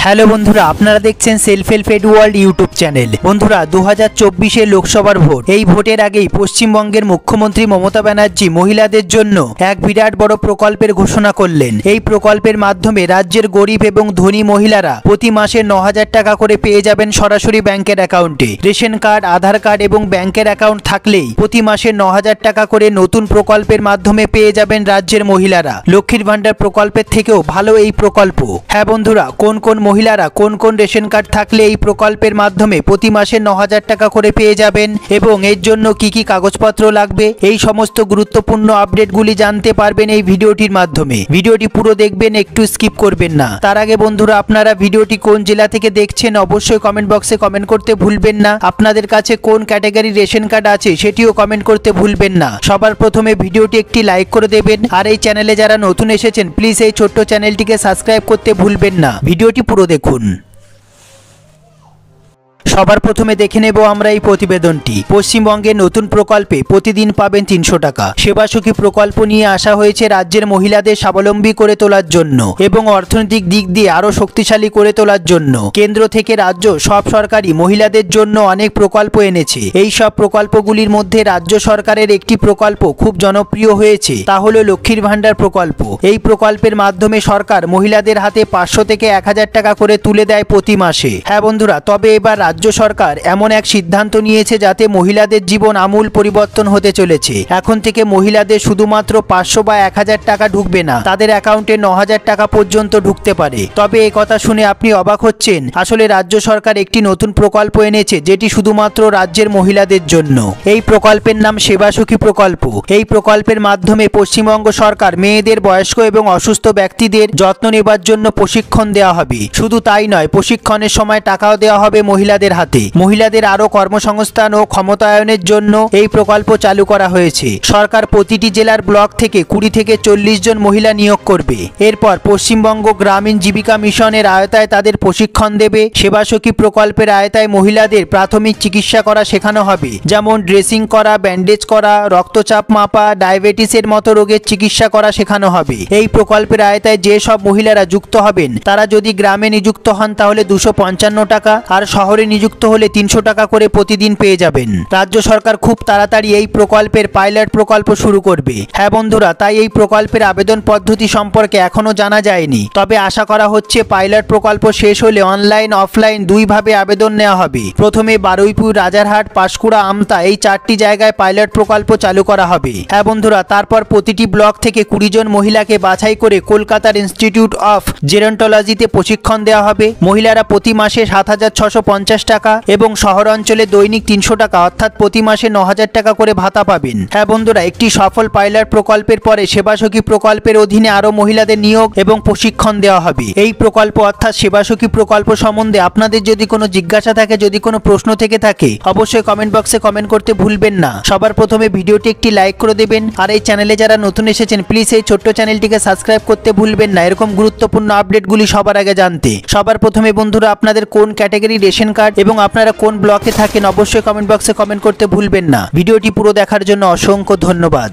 Hello বন্ধুরা, আপনারা দেখছেন self help aid world YouTube channel. বন্ধুরা, 2024 লোকসভার ভোট, এই ভোটের আগেই পশ্চিমবঙ্গের মুখ্যমন্ত্রী মমতা ব্যানার্জি মহিলাদের জন্য এক বিরাট বড় প্রকল্পের ঘোষণা করলেন। এই প্রকল্পের মাধ্যমে রাজ্যের গরিব এবং ধনী মহিলারা প্রতি মাসে 9,000 টাকা করে পেয়ে যাবেন সরাসরি ব্যাংকের অ্যাকাউন্টে। রেশন কার্ড, আধার কার্ড এবং ব্যাংকের অ্যাকাউন্ট থাকলেই প্রতি মাসে 9,000 টাকা করে নতুন প্রকল্পের মাধ্যমে পেয়ে যাবেন রাজ্যের মহিলারা। লক্ষ্মীর ভান্ডার প্রকল্পের থেকেও ভালো এই প্রকল্প। হ্যাঁ বন্ধুরা, কোন কোন মহিলারা কোন কোন রেশন কার্ড থাকলে এই প্রকল্পের মাধ্যমে প্রতি মাসে 9,000 টাকা করে পেয়ে যাবেন এবং এর জন্য কি কি কাগজপত্র লাগবে, এই সমস্ত গুরুত্বপূর্ণ আপডেটগুলি জানতে পারবেন এই ভিডিওটির মাধ্যমে। ভিডিওটি পুরো দেখবেন, একটু স্কিপ করবেন না। তার আগে বন্ধুরা, আপনারা ভিডিওটি কোন জেলা থেকে দেখছেন অবশ্যই কমেন্ট বক্সে কমেন্ট করতে ভুলবেন না। আপনাদের কাছে কোন ক্যাটাগরি রেশন কার্ড আছে সেটিও কমেন্ট করতে ভুলবেন না। সবার প্রথমে ভিডিওটি একটি লাইক করে দেবেন, আর এই চ্যানেলে যারা নতুন এসেছেন প্লিজ এই ছোট্ট চ্যানেলটিকে সাবস্ক্রাইব করতে ভুলবেন না। ভিডিওটি পুরো দেখুন। সবার প্রথমে দেখে নেব আমরা এই প্রতিবেদনটি। পশ্চিমবঙ্গের নতুন প্রকল্পে প্রতিদিন পাবেন 300 টাকা। সেবাসুখী প্রকল্প নিয়ে আসা হয়েছে রাজ্যের মহিলাদের স্বাবলম্বী করে তোলার জন্য এবং অর্থনৈতিক দিক দিয়ে আরও শক্তিশালী করে তোলার জন্য। কেন্দ্র থেকে রাজ্য সব সরকারই মহিলাদের জন্য অনেক প্রকল্প এনেছে। এই সব প্রকল্পগুলির মধ্যে রাজ্য সরকারের একটি প্রকল্প খুব জনপ্রিয় হয়েছে, তা হলো লক্ষ্মীর ভান্ডার প্রকল্প। এই প্রকল্পের মাধ্যমে সরকার মহিলাদের হাতে 500 থেকে 1,000 টাকা করে তুলে দেয় প্রতি মাসে। হ্যাঁ বন্ধুরা, তবে এবার রাজ্য সরকার এমন এক সিদ্ধান্ত নিয়েছে যাতে মহিলাদের জীবন আমূল পরিবর্তন হতে চলেছে। এখন থেকে মহিলাদের শুধুমাত্র 500 বা 1,000 টাকা ঢুকবে না, তাদের অ্যাকাউন্টে 9,000 টাকা পর্যন্ত ঢুকতে পারে। তবে এই কথা শুনে আপনি অবাক হচ্ছেন, আসলে রাজ্য সরকার একটি নতুন প্রকল্প এনেছে যেটি শুধুমাত্র রাজ্যের মহিলাদের জন্য। এই প্রকল্পের নাম সেবাসুখী প্রকল্প। এই প্রকল্পের মাধ্যমে পশ্চিমবঙ্গ সরকার মেয়েদের, বয়স্ক এবং অসুস্থ ব্যক্তিদের যত্ন নেবার জন্য প্রশিক্ষণ দেওয়া হবে। শুধু তাই নয়, প্রশিক্ষণের সময় টাকাও দেওয়া হবে মহিলাদের হাতে। মহিলাদের আরো কর্মসংস্থান ও ক্ষমতায়নের জন্য এই প্রকল্প চালু করা হয়েছে। সরকার প্রতিটি জেলার ব্লক থেকে 20 থেকে 40 জন মহিলা নিয়োগ করবে। এরপর পশ্চিমবঙ্গ গ্রামীণ জীবিকা মিশনের আওতায় তাদের প্রশিক্ষণ দেবে। সেবাসখী প্রকল্পের আওতায় মহিলাদের প্রাথমিক চিকিৎসা করা শেখানো হবে, যেমন ড্রেসিং করা, ব্যান্ডেজ করা, রক্তচাপ মাপা, ডায়াবেটিসের মতো রোগের চিকিৎসা করা শেখানো হবে। এই প্রকল্পের আওতায় যে সব মহিলারা যুক্ত হবেন তারা যদি গ্রামে নিযুক্ত হন তাহলে 255 টাকা, আর শহরে নিযুক্ত হলে 300 টাকা করে প্রতিদিন পেয়ে যাবেন। রাজ্য সরকার খুব তাড়াতাড়ি এই প্রকল্পের পাইলট প্রকল্প শুরু করবে। হ্যাঁ বন্ধুরা, তাই এই প্রকল্পের আবেদন পদ্ধতি সম্পর্কে এখনো জানা যায়নি। তবে আশা করা হচ্ছে পাইলট প্রকল্প শেষ হলে অনলাইন অফলাইন দুইভাবে আবেদন নেওয়া হবে। প্রথমে বারুইপুর, রাজারহাট, পাঁশকুড়া, আমতা এই 4টি জায়গায় পাইলট প্রকল্প চালু করা হবে। হ্যাঁ বন্ধুরা, তারপর প্রতিটি ব্লক থেকে 20 জন মহিলাকে বাছাই করে কলকাতার ইনস্টিটিউট অফ জেরন্টোলজিতে প্রশিক্ষণ দেওয়া হবে। মহিলারা প্রতি মাসে 7,650 টাকা এবং শহর অঞ্চলে দৈনিক 300 টাকা, অর্থাৎ প্রতি মাসে 9,000 টাকা করে ভাতা পাবেন। হ্যাঁ বন্ধুরা, একটি সফল পাইলট প্রকল্পের পরে সেবাসখী প্রকল্পের অধীনে আরো মহিলাদের নিয়োগ এবং প্রশিক্ষণ দেওয়া হবে। এই প্রকল্প অর্থাৎ সেবাসখী প্রকল্প সম্বন্ধে আপনাদের যদি কোনো জিজ্ঞাসা থাকে, যদি কোনো প্রশ্ন থেকে থাকে, অবশ্যই কমেন্ট বক্সে কমেন্ট করতে ভুলবেন না। সবার প্রথমে ভিডিওটি একটি লাইক করে দেবেন, আর এই চ্যানেলে যারা নতুন এসেছেন প্লিজ এই ছোট্ট চ্যানেলটিকে সাবস্ক্রাইব করতে ভুলবেন না এরকম গুরুত্বপূর্ণ আপডেটগুলি সবার আগে জানতে। সবার প্রথমে বন্ধুরা, আপনাদের কোন ক্যাটাগরি রেশন কার্ড এবং আপনারা কোন ব্লকে থাকেন অবশ্যই কমেন্ট বক্সে কমেন্ট করতে ভুলবেন না। ভিডিওটি পুরো দেখার জন্য অসংখ্য ধন্যবাদ।